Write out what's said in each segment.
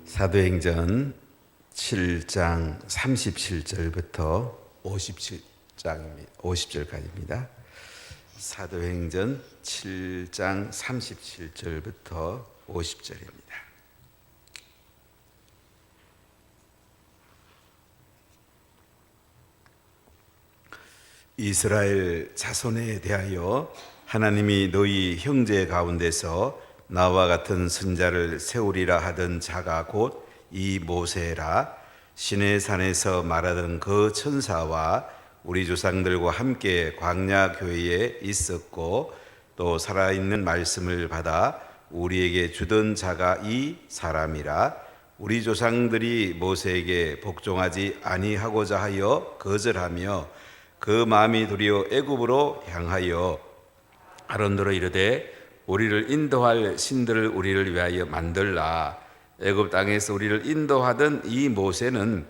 사도행전 7장 37절부터 50절까지입니다. 사도행전 7장 37절부터 50절입니다. 이스라엘 자손에 대하여 하나님이 너희 형제 가운데서 나와 같은 선자를 세우리라 하던 자가 곧 이 모세라. 시내산에서 말하던 그 천사와 우리 조상들과 함께 광야 교회에 있었고 또 살아있는 말씀을 받아 우리에게 주던 자가 이 사람이라. 우리 조상들이 모세에게 복종하지 아니하고자 하여 거절하며 그 마음이 도리어 애굽으로 향하여 아론더러 이르되 우리를 인도할 신들을 우리를 위하여 만들라. 애굽 땅에서 우리를 인도하던 이 모세는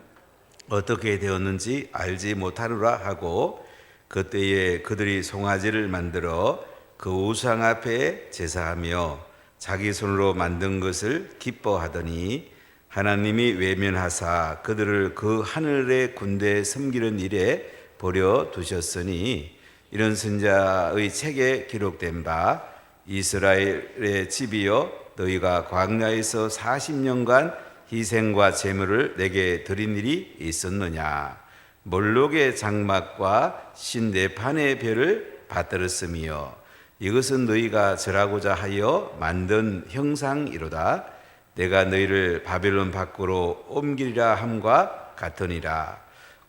어떻게 되었는지 알지 못하노라 하고 그때에 그들이 송아지를 만들어 그 우상 앞에 제사하며 자기 손으로 만든 것을 기뻐하더니 하나님이 외면하사 그들을 그 하늘의 군대에 섬기는 일에 버려 두셨으니 이런 선자의 책에 기록된 바 이스라엘의 집이여 너희가 광야에서 40년간 희생과 제물을 내게 드린 일이 있었느냐. 몰록의 장막과 신대판의 별을 받들었으며 이것은 너희가 절하고자 하여 만든 형상이로다. 내가 너희를 바벨론 밖으로 옮기리라 함과 같으니라.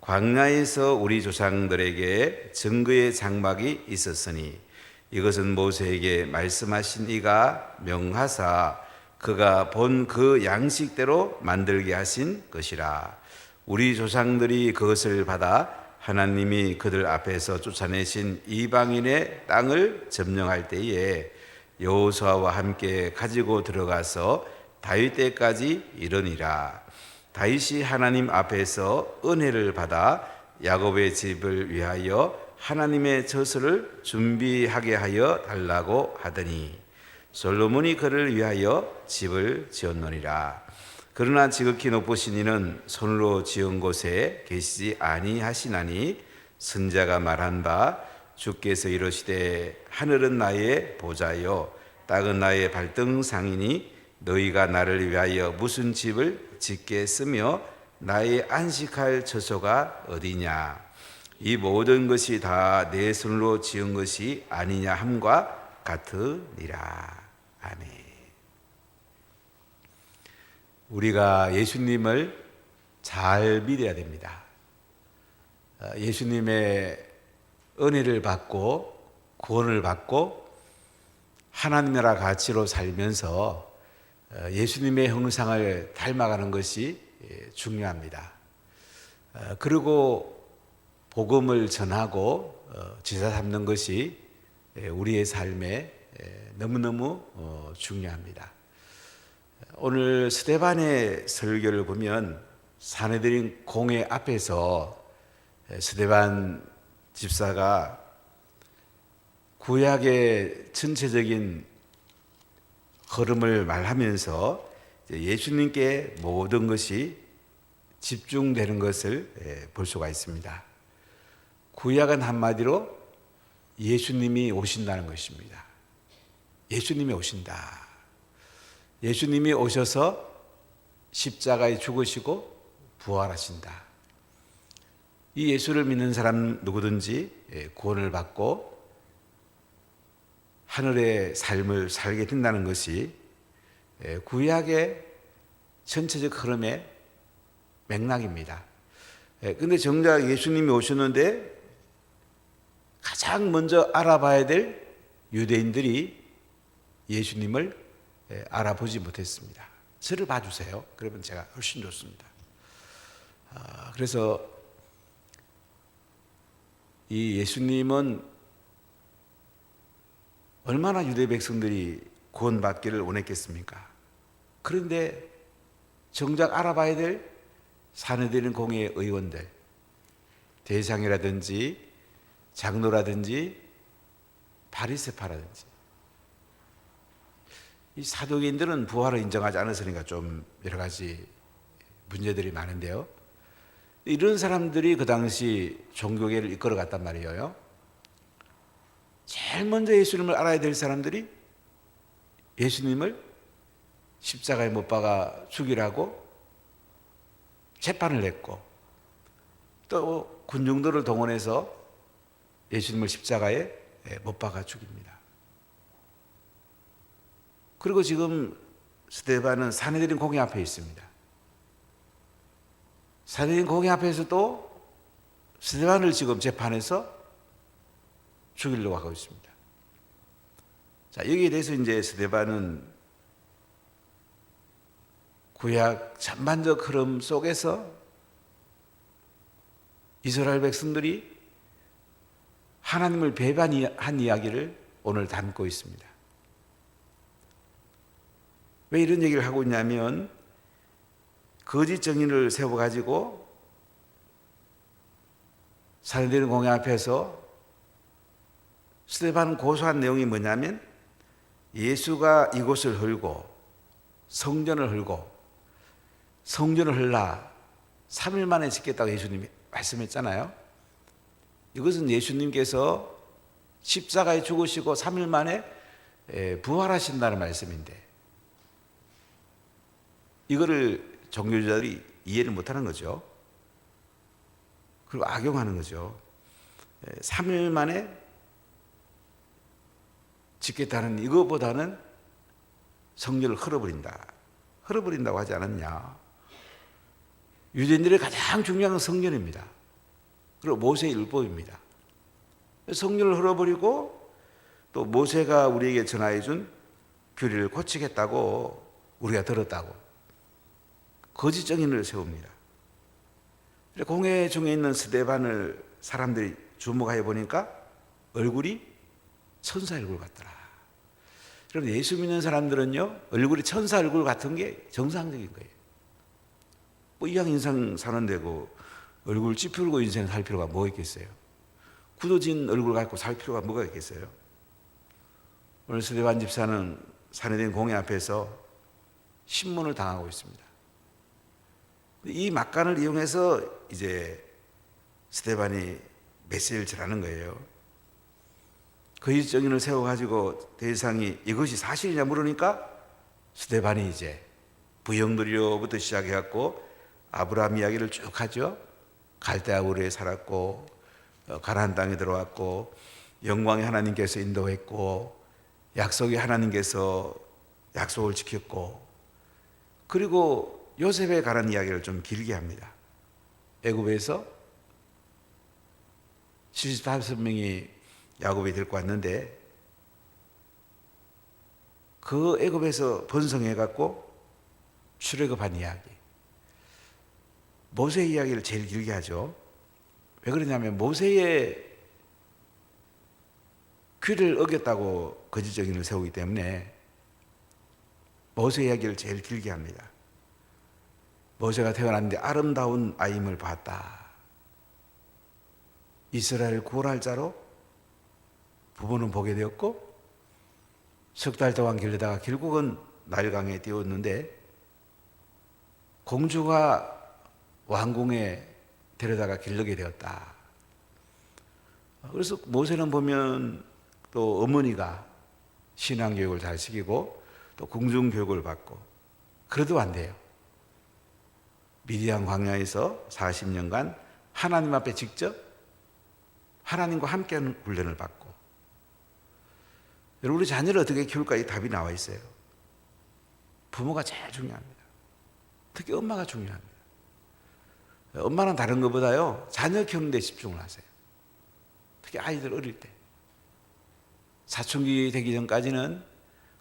광야에서 우리 조상들에게 증거의 장막이 있었으니 이것은 모세에게 말씀하신 이가 명하사 그가 본 그 양식대로 만들게 하신 것이라. 우리 조상들이 그것을 받아 하나님이 그들 앞에서 쫓아내신 이방인의 땅을 점령할 때에 여호수아와 함께 가지고 들어가서 다윗 때까지 이르니라. 다윗이 하나님 앞에서 은혜를 받아 야곱의 집을 위하여 하나님의 저수를 준비하게 하여 달라고 하더니 솔로몬이 그를 위하여 집을 지었느니라. 그러나 지극히 높으신 이는 손으로 지은 곳에 계시지 아니하시나니 선자가 말한 바 주께서 이르시되 하늘은 나의 보좌요 땅은 나의 발등상이니 너희가 나를 위하여 무슨 집을 짓겠으며 나의 안식할 처소가 어디냐. 이 모든 것이 다 내 손으로 지은 것이 아니냐 함과 같으니라. 아멘. 우리가 예수님을 잘 믿어야 됩니다. 예수님의 은혜를 받고 구원을 받고 하나님의 나라 가치로 살면서 예수님의 형상을 닮아가는 것이 중요합니다. 그리고 복음을 전하고 제사 삼는 것이 우리의 삶에 너무너무 중요합니다. 오늘 스데반의 설교를 보면 사내들인 공회 앞에서 스데반 집사가 구약의 전체적인 흐름을 말하면서 예수님께 모든 것이 집중되는 것을 볼 수가 있습니다. 구약은 한마디로 예수님이 오신다는 것입니다. 예수님이 오신다. 예수님이 오셔서 십자가에 죽으시고 부활하신다. 이 예수를 믿는 사람 누구든지 구원을 받고 하늘의 삶을 살게 된다는 것이 구약의 전체적 흐름의 맥락입니다. 그런데 정작 예수님이 오셨는데 가장 먼저 알아봐야 될 유대인들이 예수님을 알아보지 못했습니다. 저를 봐주세요. 그러면 제가 훨씬 좋습니다. 그래서 이 예수님은 얼마나 유대 백성들이 구원받기를 원했겠습니까? 그런데 정작 알아봐야 될 사내들인 공회 의원들, 대장이라든지 장로라든지 바리새파라든지 이 사도계인들은 부활을 인정하지 않았으니까 좀 여러 가지 문제들이 많은데요. 이런 사람들이 그 당시 종교계를 이끌어갔단 말이에요. 제일 먼저 예수님을 알아야 될 사람들이 예수님을 십자가에 못 박아 죽이라고 재판을 냈고, 또 군중들을 동원해서 예수님을 십자가에 못 박아 죽입니다. 그리고 지금 스데반은 사내들인 공회 앞에 있습니다. 사내들인 공회 앞에서도 스데반을 지금 재판해서 죽이려고 하고 있습니다. 자, 여기에 대해서 이제 스데반은 구약 전반적 흐름 속에서 이스라엘 백성들이 하나님을 배반한 이야기를 오늘 담고 있습니다. 왜 이런 얘기를 하고 있냐면, 거짓 정인을 세워가지고 사내들인 공회 앞에서 스데반 고소한 내용이 뭐냐면, 예수가 이곳을 헐고 성전을 헐고 성전을 헐라 3일 만에 짓겠다고 예수님이 말씀했잖아요. 이것은 예수님께서 십자가에 죽으시고 3일 만에 부활하신다는 말씀인데, 이거를 종교주의자들이 이해를 못하는 거죠. 그리고 악용하는 거죠. 3일 만에 짓겠다는 이거보다는 성전을 헐어버린다고 하지 않았냐. 유대인들의 가장 중요한 건 성전입니다. 그리고 모세의 율법입니다. 성전을 헐어버리고 또 모세가 우리에게 전하해 준 규례를 고치겠다고 우리가 들었다고 거짓 정인을 세웁니다. 공회 중에 있는 스데반을 사람들이 주목해 보니까 얼굴이 천사 얼굴 같더라. 여러분, 예수 믿는 사람들은요, 얼굴이 천사 얼굴 같은 게 정상적인 거예요. 뭐 이왕 인생 사는 데고 얼굴 찌푸리고 인생 살 필요가 뭐 있겠어요? 굳어진 얼굴 갖고 살 필요가 뭐가 있겠어요? 오늘 스데반 집사는 사내된 공회 앞에서 신문을 당하고 있습니다. 이 막간을 이용해서 이제 스데반이 메시지를 전하는 거예요. 거짓 정인을 세워가지고 대상이 이것이 사실이냐 물으니까 스데반이 이제 부형들이로부터 시작해갖고 아브라함 이야기를 쭉 하죠. 갈대아 우르에 살았고 가나안 땅에 들어왔고 영광의 하나님께서 인도했고 약속의 하나님께서 약속을 지켰고, 그리고 요셉에 관한 이야기를 좀 길게 합니다. 애굽에서 75명이 야곱이 데리고 왔는데 그 애굽에서 번성해갖고 출애굽한 이야기, 모세 이야기를 제일 길게 하죠. 왜 그러냐면 모세의 규례를 어겼다고 거짓 정인을 세우기 때문에 모세 이야기를 제일 길게 합니다. 모세가 태어났는데 아름다운 아임을 봤다. 이스라엘 구원할 자로 부부는 보게 되었고 석 달 동안 길르다가 결국은 나일강에 띄웠는데 공주가 왕궁에 데려다가 기르게 되었다. 그래서 모세는 보면 또 어머니가 신앙교육을 잘 시키고 또 궁중교육을 받고 그래도 안 돼요. 미디안 광야에서 40년간 하나님 앞에 직접 하나님과 함께하는 훈련을 받고, 여러분 우리 자녀를 어떻게 키울까 이 답이 나와 있어요. 부모가 제일 중요합니다. 특히 엄마가 중요합니다. 엄마는 다른 것보다요 자녀 키우는 데 집중을 하세요. 특히 아이들 어릴 때 사춘기 되기 전까지는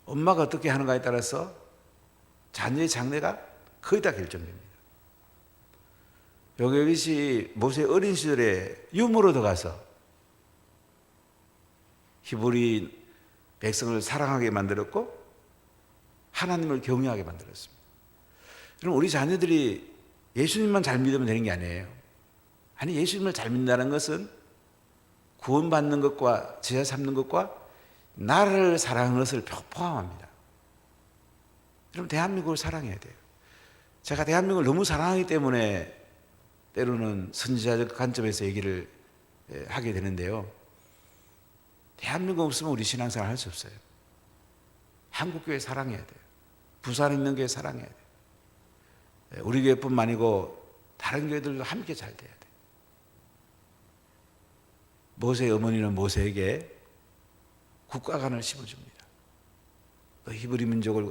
엄마가 어떻게 하는가에 따라서 자녀의 장래가 거의 다 결정됩니다. 요게빗이 모세 어린 시절에 유모로 들어가서 히브리 백성을 사랑하게 만들었고 하나님을 경외하게 만들었습니다. 여러분 우리 자녀들이 예수님만 잘 믿으면 되는 게 아니에요. 아니, 예수님을 잘 믿는다는 것은 구원받는 것과 제자 삼는 것과 나를 사랑하는 것을 포함합니다. 여러분, 대한민국을 사랑해야 돼요. 제가 대한민국을 너무 사랑하기 때문에 때로는 선지자적 관점에서 얘기를 하게 되는데요. 대한민국 없으면 우리 신앙생활 할 수 없어요. 한국교회 사랑해야 돼요. 부산에 있는 교회 사랑해야 돼요. 우리 교회뿐만 아니고 다른 교회들도 함께 잘 돼야 돼요. 모세의 어머니는 모세에게 국가관을 심어줍니다. 너 히브리 민족을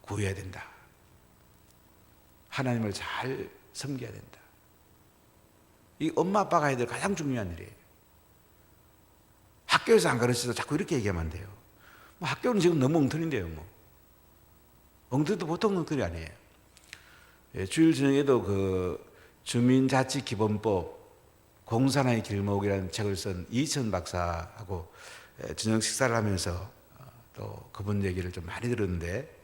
구해야 된다. 하나님을 잘 섬겨야 된다. 이 엄마 아빠가 해야 될 가장 중요한 일이에요. 학교에서 안 가르쳐서 자꾸 이렇게 얘기하면 안 돼요. 뭐 학교는 지금 너무 엉터리인데요. 뭐. 엉터리도 보통 엉터리 아니에요. 주일 저녁에도 그 주민자치기본법 공산화의 길목이라는 책을 쓴 이천 박사하고 저녁 식사를 하면서 또 그분 얘기를 좀 많이 들었는데,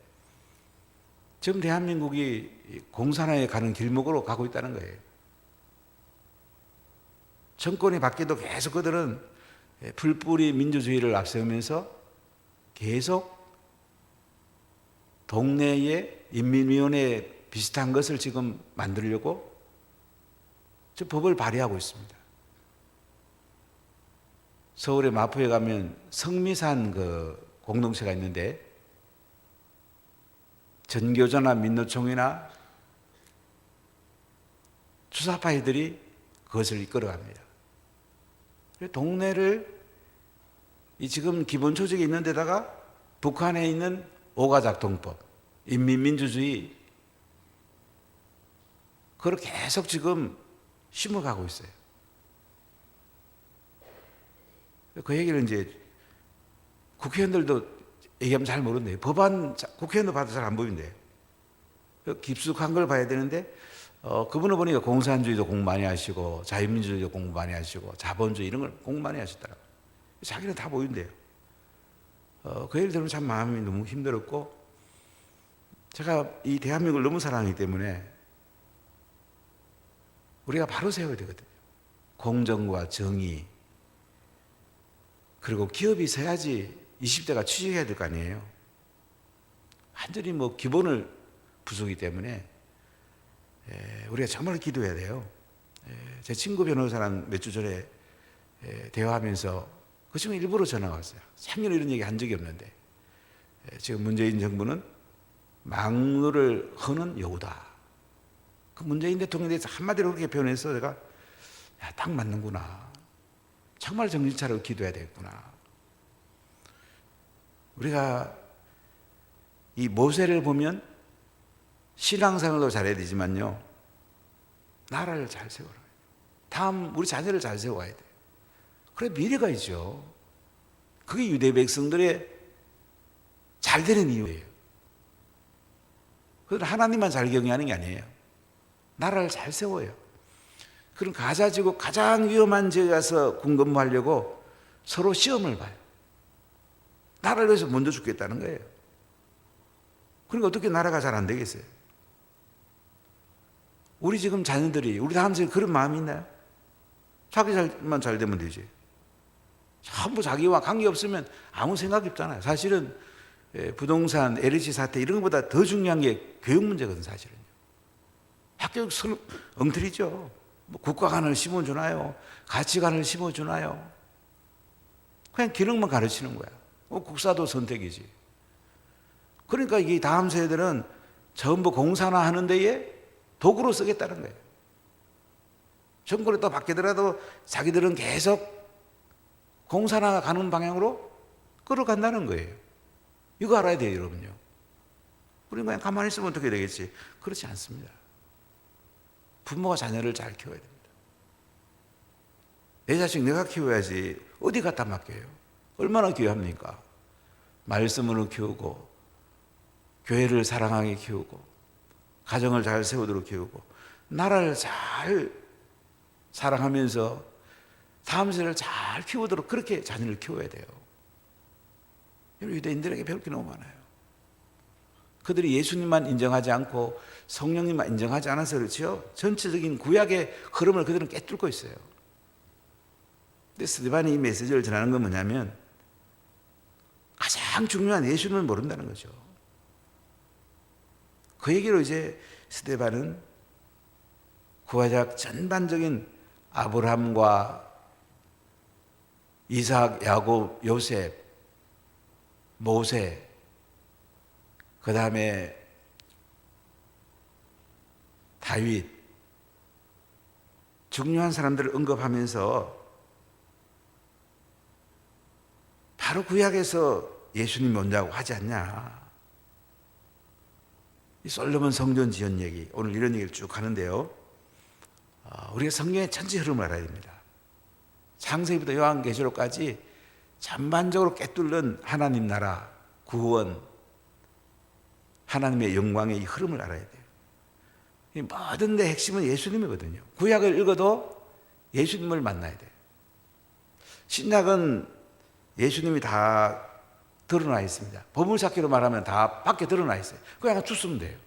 지금 대한민국이 공산화에 가는 길목으로 가고 있다는 거예요. 정권이 바뀌어도 계속 그들은 풀뿌리 민주주의를 앞세우면서 계속 동네에 인민위원회 비슷한 것을 지금 만들려고 저 법을 발의하고 있습니다. 서울의 마포에 가면 성미산 그 공동체가 있는데, 전교조나 민노총이나 주사파이들이 그것을 이끌어갑니다. 동네를 이 지금 기본 조직이 있는 데다가 북한에 있는 오가작동법, 인민민주주의, 그걸 계속 지금 심어가고 있어요. 그 얘기를 이제 국회의원들도 얘기하면 잘 모른대요. 법안 국회의원도 봐도 잘 안 보인대요. 깊숙한 걸 봐야 되는데, 그분을 보니까 공산주의도 공부 많이 하시고 자유민주주의도 공부 많이 하시고 자본주의 이런 걸 공부 많이 하시더라고요. 자기는 다 보인대요. 그 얘기를 들으면 참 마음이 너무 힘들었고, 제가 이 대한민국을 너무 사랑하기 때문에 우리가 바로 세워야 되거든요. 공정과 정의, 그리고 기업이 서야지 20대가 취직해야 될 거 아니에요. 완전히 뭐 기본을 부수기 때문에 우리가 정말 기도해야 돼요. 제 친구 변호사랑 몇 주 전에 대화하면서 그 친구 일부러 전화가 왔어요. 3년 이런 얘기 한 적이 없는데, 지금 문재인 정부는 망루를 허는 여우다. 그 문재인 대통령에 대해서 한마디로 그렇게 표현해서 제가 딱 맞는구나. 정말 정신 차리고 기도해야 되겠구나. 우리가 이 모세를 보면 신앙생활도 잘해야 되지만요, 나라를 잘 세워라. 다음 우리 자녀를 잘 세워야 돼. 그래 미래가 있죠. 그게 유대 백성들의 잘 되는 이유예요. 그건 하나님만 잘 경외하는 게 아니에요. 나라를 잘 세워요. 그럼 가자지고 가장 위험한 지에 가서 군근무하려고 서로 시험을 봐요. 나라를 위해서 먼저 죽겠다는 거예요. 그러니까 어떻게 나라가 잘 안 되겠어요? 우리 지금 자녀들이, 우리 다음 세대 그런 마음이 있나요? 자기만 잘 되면 되지. 전부 자기와 관계없으면 아무 생각이 없잖아요. 사실은 부동산, LH 사태 이런 것보다 더 중요한 게 교육 문제거든, 사실은요. 학교 엉터리죠. 뭐 국가관을 심어주나요? 가치관을 심어주나요? 그냥 기능만 가르치는 거야. 국사도 선택이지. 그러니까 이 다음 세대들은 전부 공산화하는 데에 도구로 쓰겠다는 거예요. 정권이 또 바뀌더라도 자기들은 계속 공산화가 가는 방향으로 끌어간다는 거예요. 이거 알아야 돼요, 여러분요. 우리 그냥 가만히 있으면 어떻게 되겠지? 그렇지 않습니다. 부모가 자녀를 잘 키워야 됩니다. 내 자식 내가 키워야지 어디 갖다 맡겨요? 얼마나 귀합니까? 말씀으로 키우고, 교회를 사랑하게 키우고, 가정을 잘 세우도록 키우고, 나라를 잘 사랑하면서 다음 세대를 잘 키우도록 그렇게 자녀를 키워야 돼요. 유대인들에게 배울 게 너무 많아요. 그들이 예수님만 인정하지 않고 성령님만 인정하지 않아서 그렇지요. 전체적인 구약의 흐름을 그들은 깨뚫고 있어요. 근데 스데반이 이 메시지를 전하는 건 뭐냐면, 가장 중요한 예수님을 모른다는 거죠. 그 얘기로 이제 스데반은 구하작 전반적인 아브라함과 이삭, 야곱, 요셉, 모세, 그 다음에 다윗, 중요한 사람들을 언급하면서 바로 구약에서 예수님이 온다고 하지 않냐. 이 솔로몬 성전 지은 얘기, 오늘 이런 얘기를 쭉 하는데요. 우리가 성경의 전체 흐름을 알아야 됩니다. 창세기부터 요한계시록까지 전반적으로 꿰뚫는 하나님 나라, 구원, 하나님의 영광의 이 흐름을 알아야 돼요. 이 모든 데 핵심은 예수님이거든요. 구약을 읽어도 예수님을 만나야 돼요. 신약은 예수님이 다 드러나 있습니다. 보물찾기로 말하면 다 밖에 드러나 있어요. 그냥 주시면 돼요.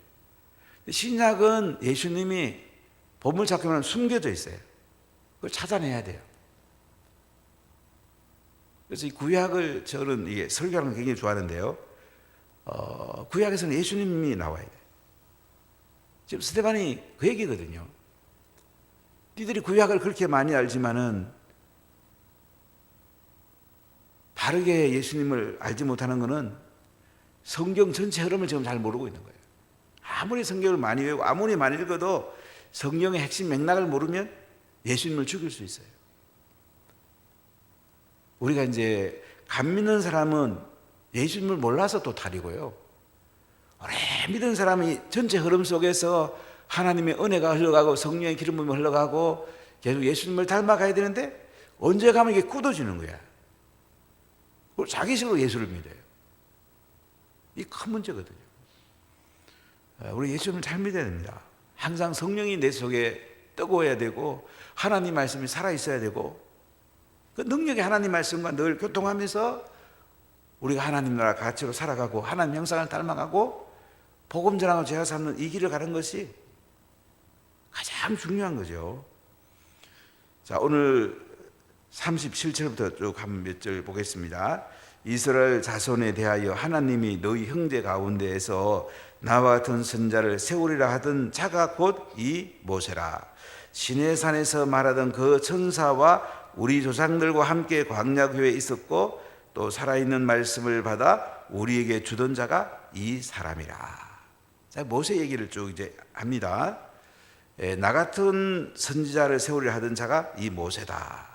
신약은 예수님이 보물찾기로는 숨겨져 있어요. 그걸 찾아내야 돼요. 그래서 이 구약을 저는 이게 설교하는 걸 굉장히 좋아하는데요. 구약에서는 예수님이 나와야 돼요. 지금 스데반이 그 얘기거든요. 니들이 구약을 그렇게 많이 알지만은 바르게 예수님을 알지 못하는 것은 성경 전체 흐름을 지금 잘 모르고 있는 거예요. 아무리 성경을 많이 외우고 아무리 많이 읽어도 성경의 핵심 맥락을 모르면 예수님을 죽일 수 있어요. 우리가 이제 감 믿는 사람은 예수님을 몰라서 또 탈이고요. 오래 믿은 사람이 전체 흐름 속에서 하나님의 은혜가 흘러가고 성령의 기름 부음이 흘러가고 계속 예수님을 닮아가야 되는데 언제 가면 이게 굳어지는 거야. 자기식으로 예수를 믿어요. 이 큰 문제거든요. 우리 예수님을 잘 믿어야 됩니다. 항상 성령이 내 속에 뜨거워야 되고 하나님 말씀이 살아있어야 되고 그 능력이 하나님 말씀과 늘 교통하면서 우리가 하나님 나라 가치로 살아가고 하나님 형상을 닮아가고 복음 전하고 제가 삼는 이 길을 가는 것이 가장 중요한 거죠. 자, 오늘 37절부터 쭉 한 몇 절 보겠습니다. 이스라엘 자손에 대하여 하나님이 너희 형제 가운데에서 나와 같은 선자를 세우리라 하던 자가 곧 이 모세라. 시내산에서 말하던 그 천사와 우리 조상들과 함께 광야 교회에 있었고 또 살아있는 말씀을 받아 우리에게 주던 자가 이 사람이라. 자, 모세 얘기를 쭉 이제 합니다. 나 같은 선지자를 세우리라 하던 자가 이 모세다.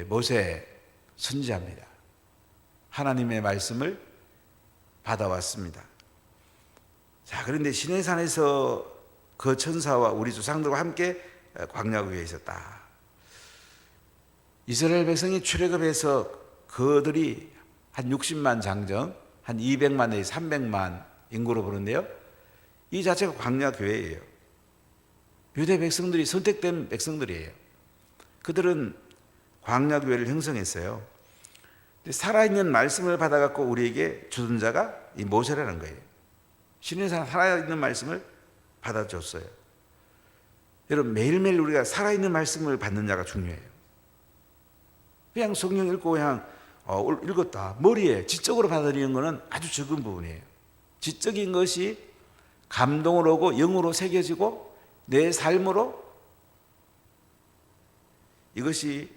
모세 선지자입니다. 하나님의 말씀을 받아왔습니다. 자, 그런데 시내산에서 그 천사와 우리 조상들과 함께 광야교회에 있었다. 이스라엘 백성이 출애굽해서 그들이 한 60만 장정, 한 200만 내지 300만 인구로 보는데요. 이 자체가 광야교회예요. 유대 백성들이 선택된 백성들이에요. 그들은 광야교회를 형성했어요. 살아있는 말씀을 받아갖고 우리에게 주던 자가 이 모세라는 거예요. 신의 살아있는 말씀을 받아줬어요. 여러분, 매일매일 우리가 살아있는 말씀을 받는 자가 중요해요. 그냥 성경 읽고 그냥 읽었다 머리에 지적으로 받아들이는 것은 아주 적은 부분이에요. 지적인 것이 감동으로 오고 영으로 새겨지고 내 삶으로 이것이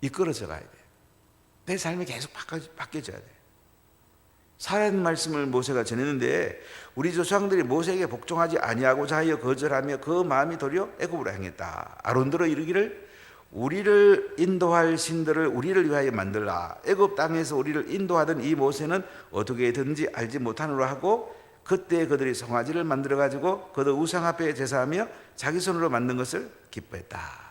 이끌어져 가야 돼요. 내 삶이 계속 바뀌어져야 돼요. 살아있는 말씀을 모세가 전했는데 우리 조상들이 모세에게 복종하지 아니하고자 하여 거절하며 그 마음이 도리어 애굽으로 향했다. 아론들어 이르기를 우리를 인도할 신들을 우리를 위하여 만들라. 애굽 땅에서 우리를 인도하던 이 모세는 어떻게든지 알지 못하노라 하고 그때 그들이 송아지를 만들어 가지고 그들 우상 앞에 제사하며 자기 손으로 만든 것을 기뻐했다.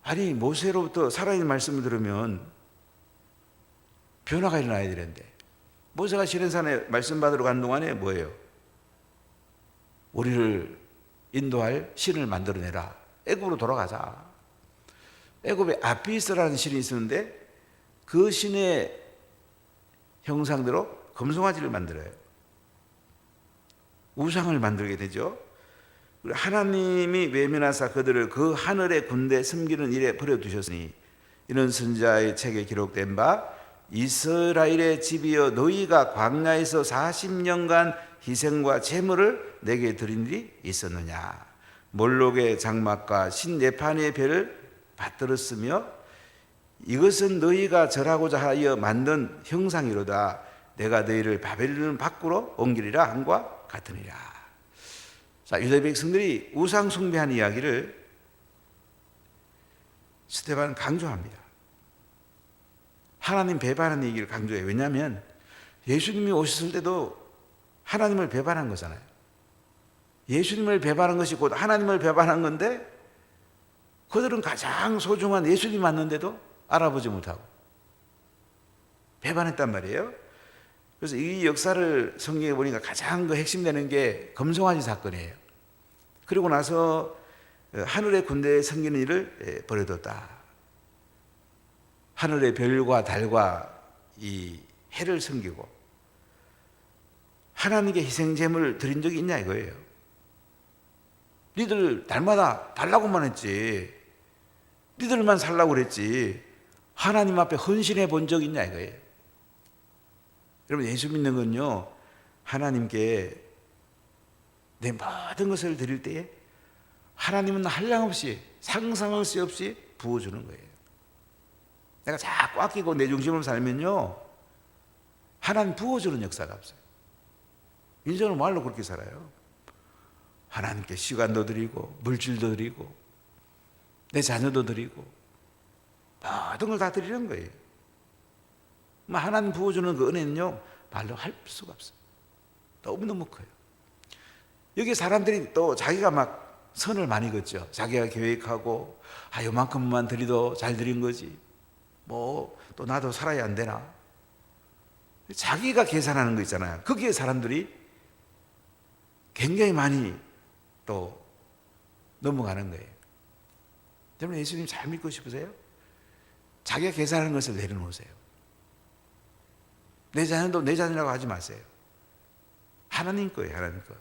아니, 모세로부터 살아있는 말씀을 들으면 변화가 일어나야 되는데 모세가 시내산에 말씀 받으러 간 동안에 뭐예요? 우리를 인도할 신을 만들어내라. 애굽으로 돌아가자. 애굽에 아피스라는 신이 있었는데 그 신의 형상대로 금송아지를 만들어요. 우상을 만들게 되죠. 하나님이 외면하사 그들을 그 하늘의 군대 섬기는 일에 버려두셨으니 이런 선지자의 책에 기록된 바 이스라엘의 집이여 너희가 광야에서 40년간 희생과 제물을 내게 드린 일이 있었느냐. 몰록의 장막과 신레판의 별을 받들었으며 이것은 너희가 절하고자 하여 만든 형상이로다. 내가 너희를 바벨론 밖으로 옮기리라 함과 같으니라. 자, 유대 백성들이 우상 숭배한 이야기를 스데반은 강조합니다. 하나님 배반하는 얘기를 강조해요. 왜냐하면 예수님이 오셨을 때도 하나님을 배반한 거잖아요. 예수님을 배반한 것이 곧 하나님을 배반한 건데 그들은 가장 소중한 예수님 맞는데도 알아보지 못하고 배반했단 말이에요. 그래서 이 역사를 성경에 보니까 가장 그 핵심되는 게 금송아지 사건이에요. 그리고 나서 하늘의 군대에 섬기는 일을 버려뒀다. 하늘의 별과 달과 이 해를 섬기고 하나님께 희생제물을 드린 적이 있냐 이거예요. 니들 날마다 달라고만 했지, 니들만 살라고 그랬지 하나님 앞에 헌신해 본 적 있냐 이거예요. 여러분, 예수 믿는 건요, 하나님께 내 모든 것을 드릴 때에 하나님은 한량없이 상상할 수 없이 부어주는 거예요. 내가 자꾸 아끼고 내 중심으로 살면요, 하나님 부어주는 역사가 없어요. 인생은 말로 그렇게 살아요. 하나님께 시간도 드리고 물질도 드리고 내 자녀도 드리고 모든 걸 다 드리는 거예요. 하나님 부어주는 그 은혜는요, 말로 할 수가 없어요. 너무너무 커요. 여기 사람들이 또 자기가 막 선을 많이 긋죠. 자기가 계획하고 요만큼만 드리도 잘 드린 거지, 뭐 또 나도 살아야 안 되나, 자기가 계산하는 거 있잖아요. 거기에 사람들이 굉장히 많이 또 넘어가는 거예요. 때문에 예수님 잘 믿고 싶으세요? 자기가 계산하는 것을 내려놓으세요. 내 자녀도 내 자녀라고 하지 마세요. 하나님 거예요. 하나님 거.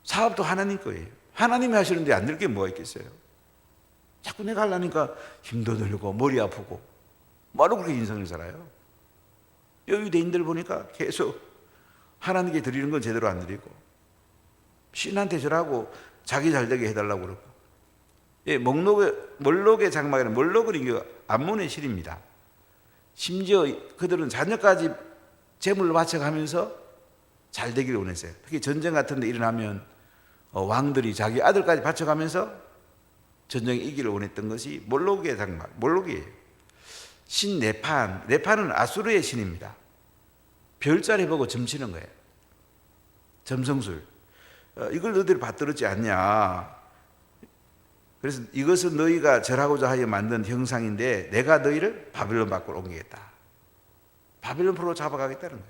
사업도 하나님 거예요. 하나님이 하시는데 안 될 게 뭐가 있겠어요? 자꾸 내가 하려니까 힘도 들고 머리 아프고 뭐로 그렇게 인생을 살아요? 여기 유대인들 보니까 계속 하나님께 드리는 건 제대로 안 드리고 신한테 절하고 자기 잘되게 해달라고 그러고, 몰록의 장막에는 몰록은 이게 암몬의 신입니다. 심지어 그들은 자녀까지 제물로 바쳐가면서 잘 되기를 원했어요. 특히 전쟁 같은 데 일어나면 왕들이 자기 아들까지 바쳐가면서 전쟁에 이기를 원했던 것이 몰록의 장막, 몰록이에요. 신 레판, 레판은 아수르의 신입니다. 별자리 보고 점치는 거예요. 점성술. 이걸 너희들이 받들었지 않냐. 그래서 이것은 너희가 절하고자 하여 만든 형상인데 내가 너희를 바벨론 밖으로 옮기겠다. 바벨론 프로 잡아가겠다는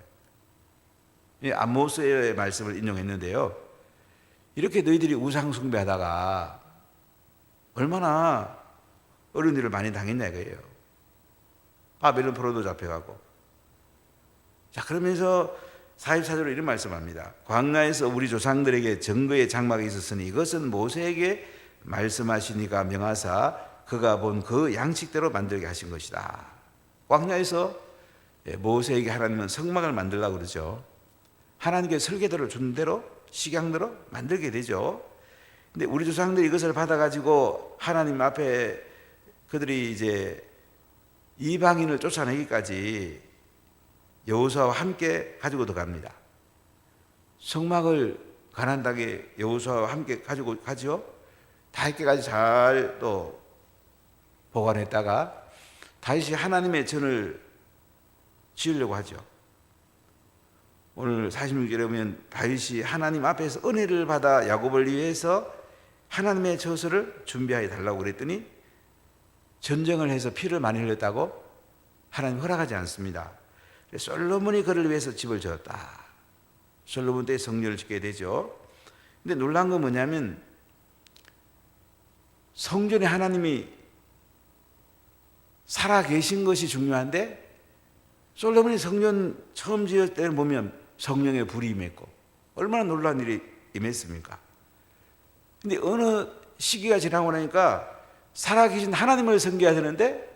거예요. 아모스의 말씀을 인용했는데요, 이렇게 너희들이 우상 숭배하다가 얼마나 어려운 일을 많이 당했냐 이거예요. 바벨론 포로도 잡혀가고. 자, 그러면서 44절로 이런 말씀합니다. 광야에서 우리 조상들에게 증거의 장막이 있었으니 이것은 모세에게 말씀하시니가 명하사 그가 본 그 양식대로 만들게 하신 것이다. 광야에서 모세에게 하나님은 성막을 만들라고 그러죠. 하나님께 설계도를 준 대로 식양대로 만들게 되죠. 근데 우리 조상들이 이것을 받아가지고 하나님 앞에 그들이 이제 이방인을 쫓아내기까지 여호수아와 함께 가지고 들어갑니다. 성막을 가나안 땅에 여호수아와 함께 가지고 가죠. 다윗께까지 잘 또 보관했다가 다윗이 하나님의 전을 지으려고 하죠. 오늘 46절에 보면 다윗이 하나님 앞에서 은혜를 받아 야곱을 위해서 하나님의 저수를 준비하여 달라고 그랬더니 전쟁을 해서 피를 많이 흘렸다고 하나님 허락하지 않습니다. 솔로몬이 그를 위해서 집을 지었다. 솔로몬 때 성전을 짓게 되죠. 근데 놀란 건 뭐냐면 성전에 하나님이 살아 계신 것이 중요한데 솔로몬이 성전 처음 지을 때를 보면 성령의 불이 임했고 얼마나 놀라운 일이 임했습니까? 근데 어느 시기가 지나고 나니까 살아계신 하나님을 섬겨야 되는데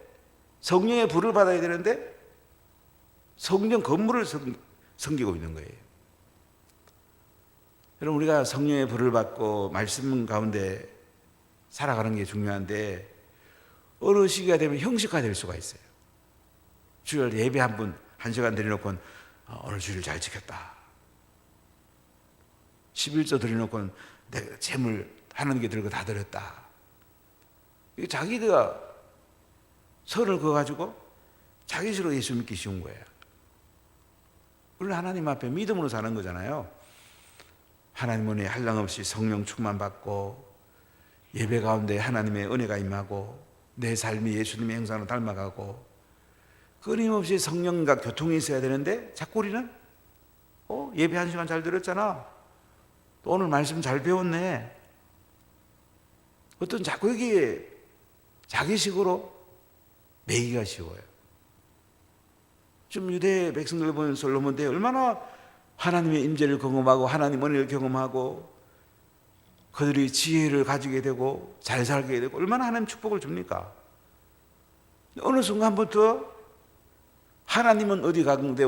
성령의 불을 받아야 되는데 성령 건물을 섬기고 있는 거예요. 여러분, 우리가 성령의 불을 받고 말씀 가운데 살아가는 게 중요한데 어느 시기가 되면 형식화될 수가 있어요. 주일 예배 한 시간 드려놓고는 오늘 주일 잘 지켰다. 11조 드려놓고는 내가 재물 하나님께 들고 다 드렸다. 이게 자기가 선을 그어가지고 자기 스스로 예수 믿기 쉬운 거예요. 물론 하나님 앞에 믿음으로 사는 거잖아요. 하나님 은혜 한량없이 성령 충만 받고 예배 가운데 하나님의 은혜가 임하고 내 삶이 예수님의 형상으로 닮아가고 끊임없이 성령과 교통이 있어야 되는데 자꾸 우리는 예배 1시간 잘 들었잖아. 또 오늘 말씀 잘 배웠네. 어떤 자꾸 여기에 자기식으로 매기가 쉬워요. 좀 유대 백성들 보면 솔로몬 때 얼마나 하나님의 임재를 경험하고 하나님 은혜를 경험하고 그들이 지혜를 가지게 되고 잘 살게 되고 얼마나 하나님 축복을 줍니까? 어느 순간부터 하나님은 어디 가운데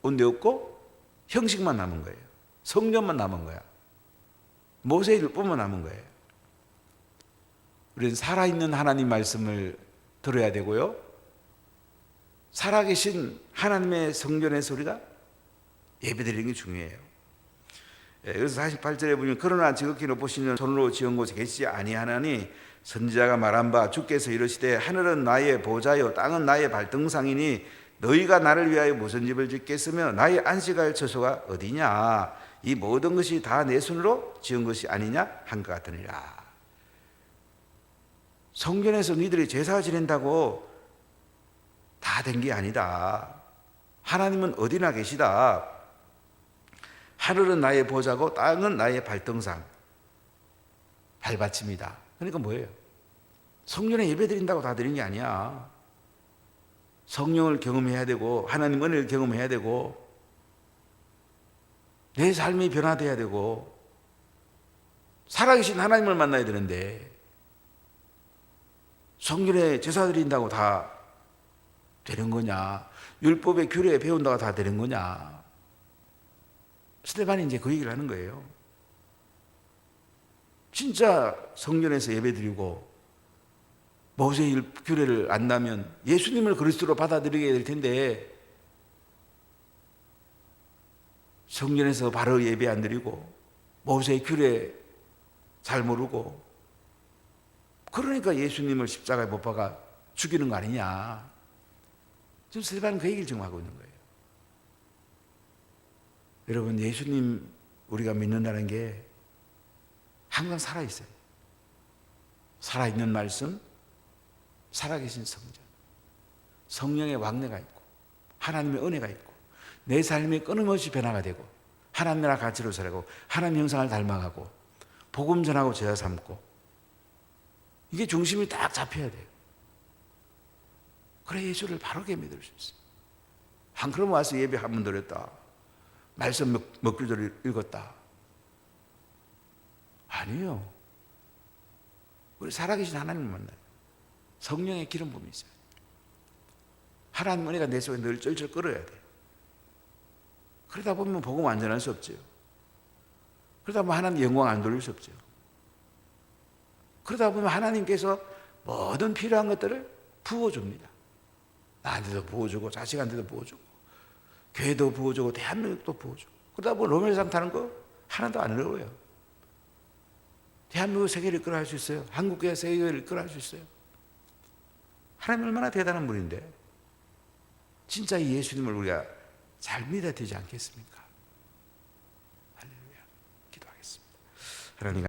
온데 없고 형식만 남은 거예요. 성령만 남은 거야. 모세의 율법만 남은 거예요. 우리는 살아있는 하나님 말씀을 들어야 되고요. 살아계신 하나님의 성전에서 우리가 예배드리는 게 중요해요. 그래서 48절에 보면 그러나 지극히 높으시는 손으로 지은 곳에 계시지 아니하나니 선지자가 말한 바 주께서 이르시되 하늘은 나의 보좌요 땅은 나의 발등상이니 너희가 나를 위하여 무슨 집을 짓겠으며 나의 안식할 처소가 어디냐 이 모든 것이 다 내 손으로 지은 것이 아니냐 한 것 같으니라. 성전에서 니들이 제사 지낸다고 다 된 게 아니다. 하나님은 어디나 계시다. 하늘은 나의 보좌고 땅은 나의 발등상, 발받침이다. 그러니까 뭐예요? 성전에 예배 드린다고 다 드린 게 아니야. 성령을 경험해야 되고 하나님 은혜를 경험해야 되고 내 삶이 변화돼야 되고 살아계신 하나님을 만나야 되는데 성전에 제사 드린다고 다 되는 거냐? 율법의 규례 배운다고 다 되는 거냐? 스데반이 이제 그 얘기를 하는 거예요. 진짜 성전에서 예배드리고 모세의 규례를 안다면 예수님을 그리스도로 받아들이게 될 텐데 성전에서 바로 예배 안 드리고 모세의 규례 잘 모르고 그러니까 예수님을 십자가에 못 박아 죽이는 거 아니냐. 지금 스데반은 그 얘기를 지금 하고 있는 거예요. 여러분, 예수님 우리가 믿는다는 게 항상 살아있어요. 살아있는 말씀, 살아계신 성전, 성령의 왕래가 있고 하나님의 은혜가 있고 내 삶이 끊임없이 변화가 되고 하나님 나라 가치로 살고 하나님 형상을 닮아가고 복음 전하고 제자 삼고 이게 중심이 딱 잡혀야 돼요. 그래 예수를 바르게 믿을 수 있어요. 한 그럼 와서 예배 한 번 드렸다. 말씀 몇 구절 읽었다. 아니요. 우리 살아계신 하나님을 만나요. 성령의 기름 부음이 있어요. 하나님 은혜가 내 속에 늘 쩔쩔 끓어야 돼요. 그러다 보면 복음 완전할 수 없죠. 그러다 보면 하나님 영광 안 돌릴 수 없죠. 그러다 보면 하나님께서 모든 필요한 것들을 부어줍니다. 나한테도 부어주고 자식한테도 부어주고 교회도 부어주고 대한민국도 부어주고 그러다 보면 노벨상 타는 거 하나도 안 어려워요. 대한민국 세계를 이끌어갈 수 있어요. 한국교회 세계를 이끌어갈 수 있어요. 하나님 얼마나 대단한 분인데 진짜 이 예수님을 우리가 잘 믿어야 되지 않겠습니까? 할렐루야. 기도하겠습니다. 하나님